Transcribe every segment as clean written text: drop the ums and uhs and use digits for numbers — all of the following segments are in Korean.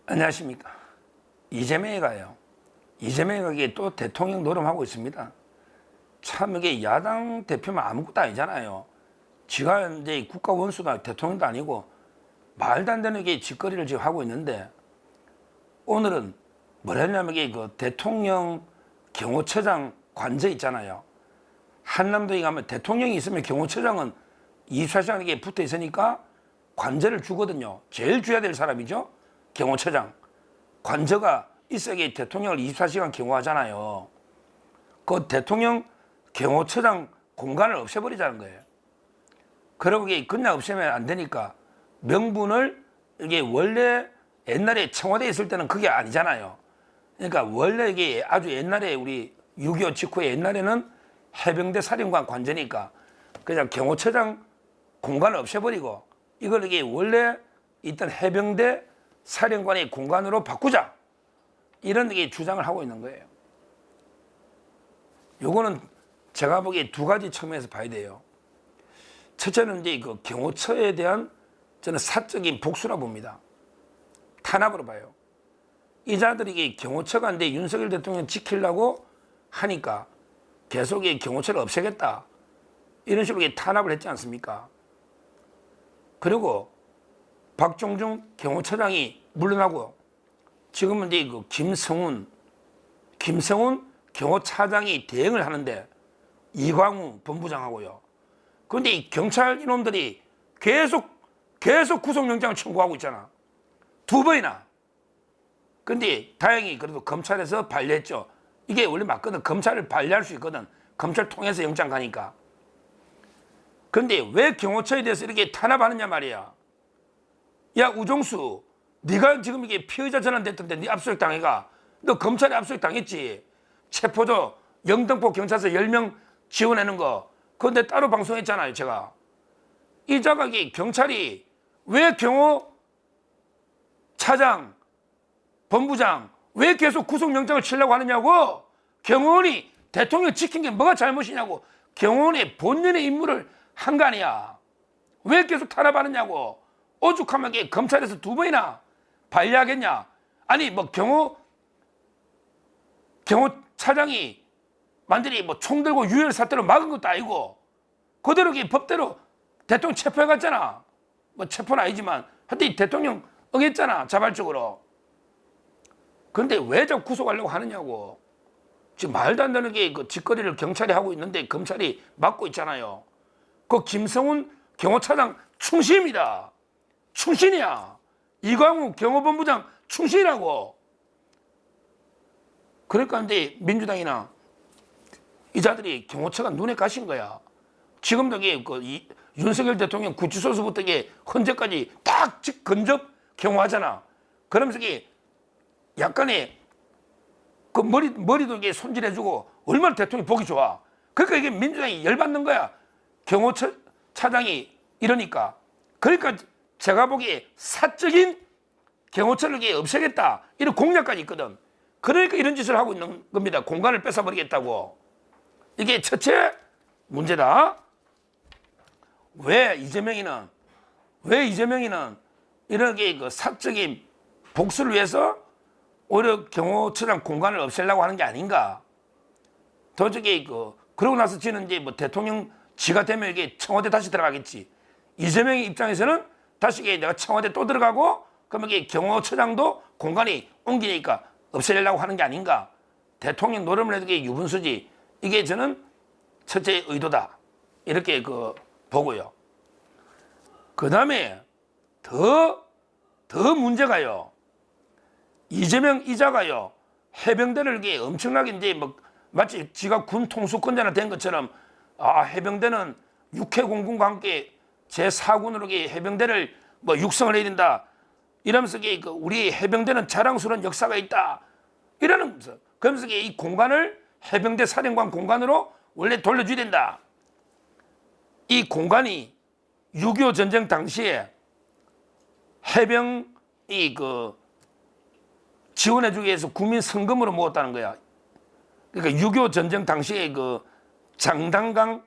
안녕하십니까. 이재명이가요. 이재명이가 이게 또 대통령 노름하고 있습니다. 참 이게 야당 대표면 아무것도 아니잖아요. 지가 이제 국가 원수다, 대통령도 아니고 말도 안 되는 게 짓거리를 지금 하고 있는데, 오늘은 뭘 했냐면 이게 그 대통령 경호처장 관저 있잖아요. 한남동에 가면 대통령이 있으면 경호처장은 24시간에 붙어 있으니까 관저를 주거든요. 제일 줘야 될 사람이죠. 경호처장. 관저가 있어야 대통령을 24시간 경호하잖아요. 그 대통령 경호처장 공간을 없애버리자는 거예요. 그러고 이게 그냥 없애면 안 되니까 명분을, 이게 원래 옛날에 청와대에 있을 때는 그게 아니잖아요. 그러니까 원래 이게 아주 옛날에 우리 6.25 직후에 옛날에는 해병대 사령관 관저니까 그냥 경호처장 공간을 없애버리고 이걸 이게 원래 있던 해병대 사령관의 공간으로 바꾸자, 이런 게 주장을 하고 있는 거예요. 요거는 제가 보기에 두 가지 측면에서 봐야 돼요. 첫째는 이제 그 경호처에 대한 저는 사적인 복수라 봅니다. 탄압으로 봐요. 이 자들이 경호처가 이제 윤석열 대통령 지키려고 하니까 계속 경호처를 없애겠다, 이런 식으로 탄압을 했지 않습니까? 그리고 박종중 경호처장이 물러나고 지금은 이제 그 김성훈 경호차장이 대응을 하는데 이광우 본부장하고요. 그런데 이 경찰 이놈들이 계속 구속영장을 청구하고 있잖아. 두 번이나. 근데 다행히 그래도 검찰에서 반려했죠. 이게 원래 맞거든. 검찰을 반려할 수 있거든. 검찰 통해서 영장 가니까. 근데 왜 경호처에 대해서 이렇게 탄압하느냐 말이야. 야, 우종수, 네가 지금 이게 피의자 전환됐던데 네 압수수색 당해가. 너 검찰에 압수수색 당했지. 체포조 영등포 경찰서 10명 지원하는 거. 그런데 따로 방송했잖아요, 제가. 이 자각이 경찰이 왜 경호차장, 본부장 왜 계속 구속영장을 치려고 하느냐고. 경호원이 대통령 지킨 게 뭐가 잘못이냐고. 경호원의 본연의 임무를 한 거 아니야. 왜 계속 탄압하느냐고. 오죽하면 검찰에서 두 번이나 반려하겠냐. 아니 뭐 경호차장이 완전히 뭐 총 들고 유혈 사태로 막은 것도 아니고 그대로 법대로 대통령 체포해 갔잖아. 뭐 체포는 아니지만 하여튼 대통령 응했잖아, 자발적으로. 그런데 왜 자꾸 구속하려고 하느냐고. 지금 말도 안 되는 게 그 짓거리를 경찰이 하고 있는데 검찰이 막고 있잖아요. 그 김성훈 경호차장 충신입니다. 충신이야. 이광우 경호본부장 충신이라고. 그러니까 이제 민주당이나 이 자들이 경호처가 눈에 가신 거야. 지금도 윤석열 대통령 구치소서부터 헌재까지 딱 근접 경호하잖아. 그러면서 약간의 그 머리도 손질해주고 얼마나 대통령이 보기 좋아. 그러니까 이게 민주당이 열받는 거야. 경호처장이 이러니까. 그러니까 제가 보기에 사적인 경호처를 없애겠다, 이런 공약까지 있거든. 그러니까 이런 짓을 하고 있는 겁니다. 공간을 뺏어버리겠다고. 이게 첫째 문제다. 왜 이재명이는 이렇게 그 사적인 복수를 위해서 오히려 경호처장 공간을 없애려고 하는 게 아닌가. 도저히 그러고 나서 지는 이제 뭐 대통령 지가 되면 이게 청와대 다시 들어가겠지. 이재명의 입장에서는 다시 내가 청와대 또 들어가고 그러면 경호처장도 공간이 옮기니까 없애려고 하는 게 아닌가. 대통령 노름을 해도 유분수지. 이게 저는 첫째 의도다, 이렇게 보고요. 그 다음에 더 문제가요. 이재명 이자가요, 해병대를 엄청나게 이제 마치 지가 군 통수권자나 된 것처럼, 해병대는 육해공군과 함께 제4군으로 해병대를 육성을 해야 된다, 이러면서 우리 해병대는 자랑스러운 역사가 있다, 이러면서, 그러면서 이 공간을 해병대 사령관 공간으로 원래 돌려줘야 된다. 이 공간이 6.25 전쟁 당시에 해병이 지원해주기 위해서 국민 성금으로 모았다는 거야. 그러니까 6.25 전쟁 당시에 장단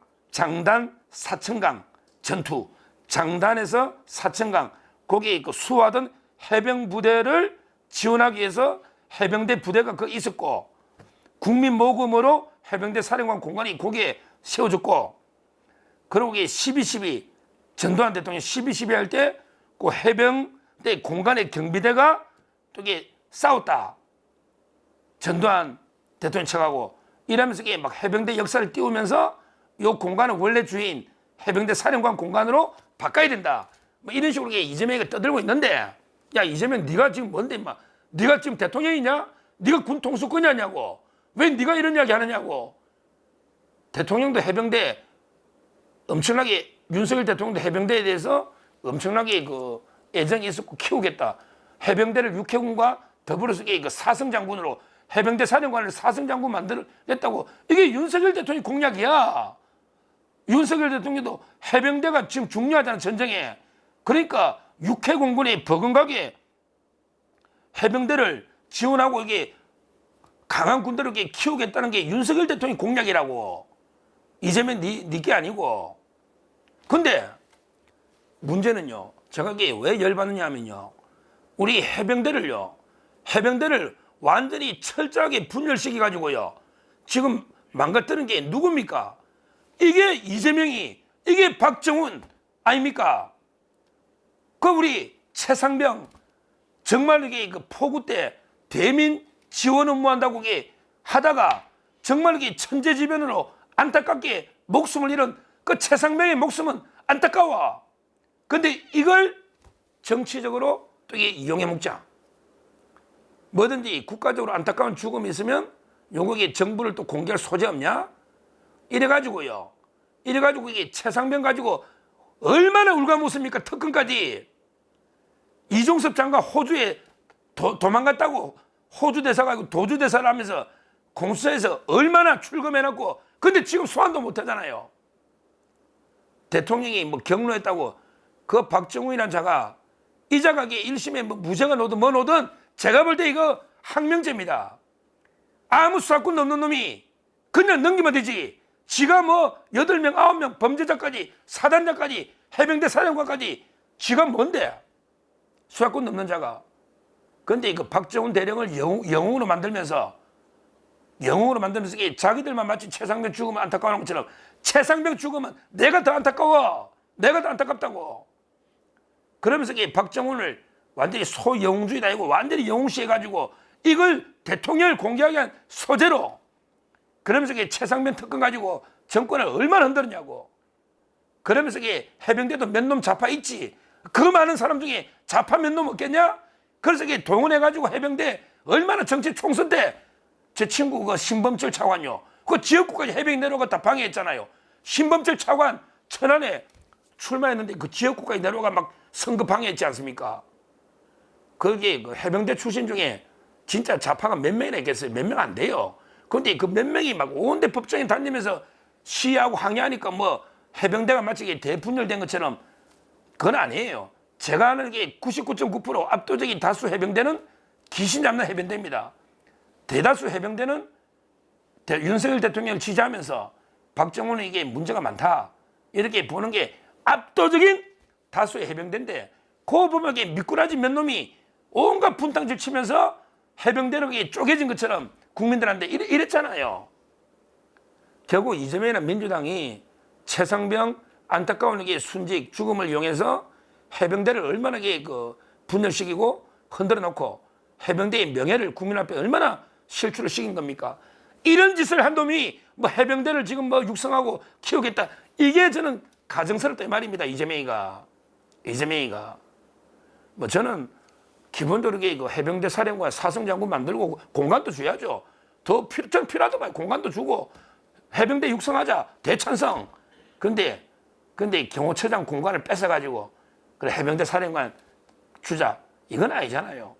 사천강 전투, 장단에서 사천강, 거기에 수하던 해병 부대를 지원하기 위해서 해병대 부대가 그 있었고 국민 모금으로 해병대 사령관 공간이 거기에 세워졌고 그리고 이게 12.12 전두환 대통령 12.12 할 때 그 해병대 공간의 경비대가 또 이게 싸웠다. 전두환 대통령 측하고 이러면서 이게 막 해병대 역사를 띄우면서 이 공간은 원래 주인 해병대 사령관 공간으로 바꿔야 된다. 뭐 이런 식으로 이재명이가 떠들고 있는데 야 이재명 네가 지금 뭔데 임마 네가 지금 대통령이냐? 네가 군 통수권이냐고 왜 네가 이런 이야기 하느냐고. 대통령도 해병대 엄청나게 윤석열 대통령도 해병대에 대해서 엄청나게 그 애정이 있었고 키우겠다. 해병대를 육해군과 더불어서 그 사성장군으로 해병대 사령관을 사성장군 만들었다고. 이게 윤석열 대통령 공약이야. 윤석열 대통령도 해병대가 지금 중요하다는 전쟁에. 그러니까 육해공군이 버금가게 해병대를 지원하고 이게 강한 군대를 이렇게 키우겠다는 게 윤석열 대통령 공약이라고. 이재명 니게 아니고. 근데 문제는요. 제가 이게 왜 열받느냐 하면요. 우리 해병대를 완전히 철저하게 분열시켜 가지고요. 지금 망가뜨는 게 누굽니까? 이게 이재명이, 이게 박정훈 아닙니까? 그 우리 최상병 정말 이게 그 포구 때 대민 지원 업무한다고 이게 하다가 정말 이게 천재지변으로 안타깝게 목숨을 잃은 그 최상병의 목숨은 안타까워. 근데 이걸 정치적으로 또 이게 이용해 먹자. 뭐든지 국가적으로 안타까운 죽음이 있으면 요거에 정부를 또 공개할 소재 없냐? 이래가지고요. 이래가지고 이게 최상병 가지고 얼마나 울가무습니까? 특근까지. 이종섭 장관 호주에 도망갔다고 호주 대사가 아니고 도주 대사를 하면서 공수처에서 얼마나 출금해놨고 근데 지금 소환도 못하잖아요. 대통령이 뭐 경로했다고 그 박정훈이라는 자가 이 자가 1심에 뭐 무죄가 나오든 뭐 나오든 제가 볼 때 이거 항명죄입니다. 아무 수사권 없는 놈이 그냥 넘기면 되지. 지가 뭐 8명, 9명 범죄자까지 사단자까지 해병대 사령관까지 지가 뭔데? 수사권 없는 자가. 근데 그 박정훈 대령을 영웅으로 만들면서 이게 자기들만 마치 최상병 죽으면 안타까운 것처럼 최상병 죽으면 내가 더 안타까워. 내가 더 안타깝다고. 그러면서 이게 박정훈을 완전히 소영웅주의다 이거 완전히 영웅시해가지고 이걸 대통령을 공개하게 한 소재로 그러면서 이게 최상병 특권 가지고 정권을 얼마나 흔들었냐고. 그러면서 이게 해병대도 몇 놈 좌파 있지. 그 많은 사람 중에 좌파 몇 놈 없겠냐? 그래서 이게 동원해가지고 해병대 얼마나 정치 총선 때 제 친구 그 신범철 차관요. 그 지역구까지 해병 내려갔다 방해했잖아요. 신범철 차관 천안에 출마했는데 그 지역구까지 내려가 막 선거 방해했지 않습니까? 그게 그 해병대 출신 중에 진짜 좌파가 몇 명이나 있겠어요? 몇 명 안 돼요. 그런데 그 몇 명이 막 온데 법정에 다니면서 시위하고 항의하니까 뭐 해병대가 마치 대분열된 것처럼 그건 아니에요. 제가 아는 게 99.9% 압도적인 다수 해병대는 귀신 잡는 해병대입니다. 대다수 해병대는 윤석열 대통령을 지지하면서 박정훈은 이게 문제가 많다. 이렇게 보는 게 압도적인 다수의 해병대인데 그거 보면 이게 미꾸라지 몇 놈이 온갖 분탕질 치면서 해병대로 쪼개진 것처럼 국민들한테 이랬잖아요. 결국 이재명이나 민주당이 최상병 안타까운 게 순직 죽음을 이용해서 해병대를 얼마나 분열시키고 흔들어 놓고 해병대의 명예를 국민 앞에 얼마나 실추를 시킨 겁니까? 이런 짓을 한 놈이 뭐 해병대를 지금 뭐 육성하고 키우겠다. 이게 저는 가정스럽다 이 말입니다. 이재명이가 뭐 저는 기본적으로 그 해병대 사령관 사성장군 만들고 공간도 줘야죠. 더 필요하다 봐요. 공간도 주고 해병대 육성하자 대찬성. 근데 경호처장 공간을 뺏어가지고 그래 해병대 사령관 주자 이건 아니잖아요.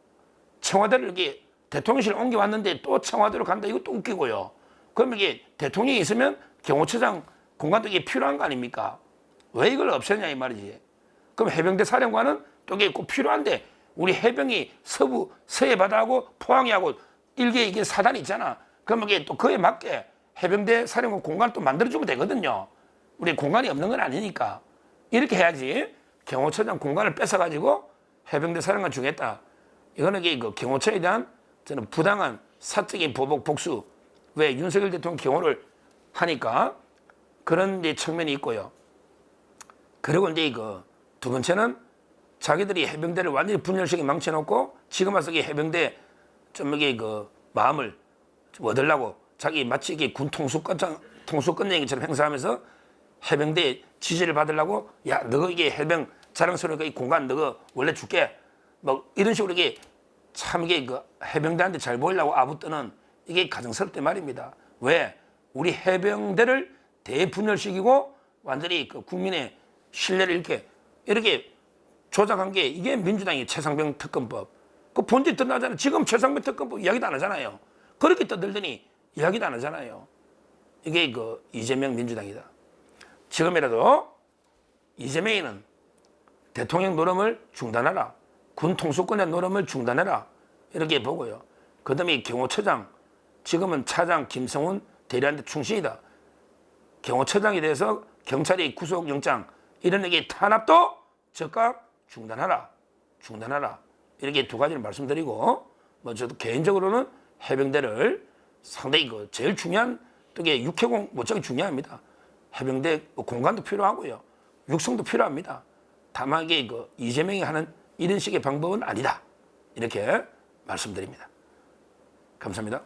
청와대를 이렇게 대통령실 옮겨왔는데 또 청와대로 간다 이것도 웃기고요. 그러면 이게 대통령이 있으면 경호처장 공간도 이게 필요한 거 아닙니까? 왜 이걸 없애냐 이 말이지. 그럼 해병대 사령관은 또 이게 꼭 필요한데 우리 해병이 서부 서해 바다하고 포항이하고 일개 이게 사단이 있잖아. 그러면 이게 또 그에 맞게 해병대 사령관 공간을 또 만들어주면 되거든요. 우리 공간이 없는 건 아니니까 이렇게 해야지. 경호처장 공간을 뺏어가지고 해병대 사령관 주겠다. 이거는 그 경호처에 대한 저는 부당한 사적인 보복 복수, 왜 윤석열 대통령 경호를 하니까 그런 이제 측면이 있고요. 그리고 이제 그 두 번째는 자기들이 해병대를 완전히 분열식에 망쳐놓고 지금 와서 이 해병대 좀 이게 그 마음을 좀 얻으려고 자기 마치 이게 군 통수권자처럼 행사하면서 해병대 지지를 받으려고 야, 너 이게 해병 자랑스러우니까 이 공간 너가 원래 줄게. 뭐 이런 식으로 이게 참 이게 그 해병대한테 잘 보이려고 아부뜨는 이게 가정스럽단 말입니다. 왜? 우리 해병대를 대분열시키고 완전히 그 국민의 신뢰를 이렇게 조작한 게 이게 민주당의 최상병 특검법. 그 본질 드러나잖아요. 지금 최상병 특검법 이야기도 안 하잖아요. 그렇게 떠들더니 이야기도 안 하잖아요. 이게 그 이재명 민주당이다. 지금이라도 이재명이는 대통령 노름을 중단하라. 군 통수권의 노름을 중단해라. 이렇게 보고요. 그 다음에 경호처장, 지금은 차장 김성훈 대리한테 충신이다. 경호처장에 대해서 경찰이 구속영장 이런 얘기 탄압도 즉각 중단하라. 이렇게 두 가지를 말씀드리고, 뭐 저도 개인적으로는 해병대를 상당히 그 제일 중요한 게 육해공 못지않게 중요합니다. 해병대 공간도 필요하고요. 육성도 필요합니다. 다만 이게 그 이재명이 하는 이런 식의 방법은 아니다. 이렇게 말씀드립니다. 감사합니다.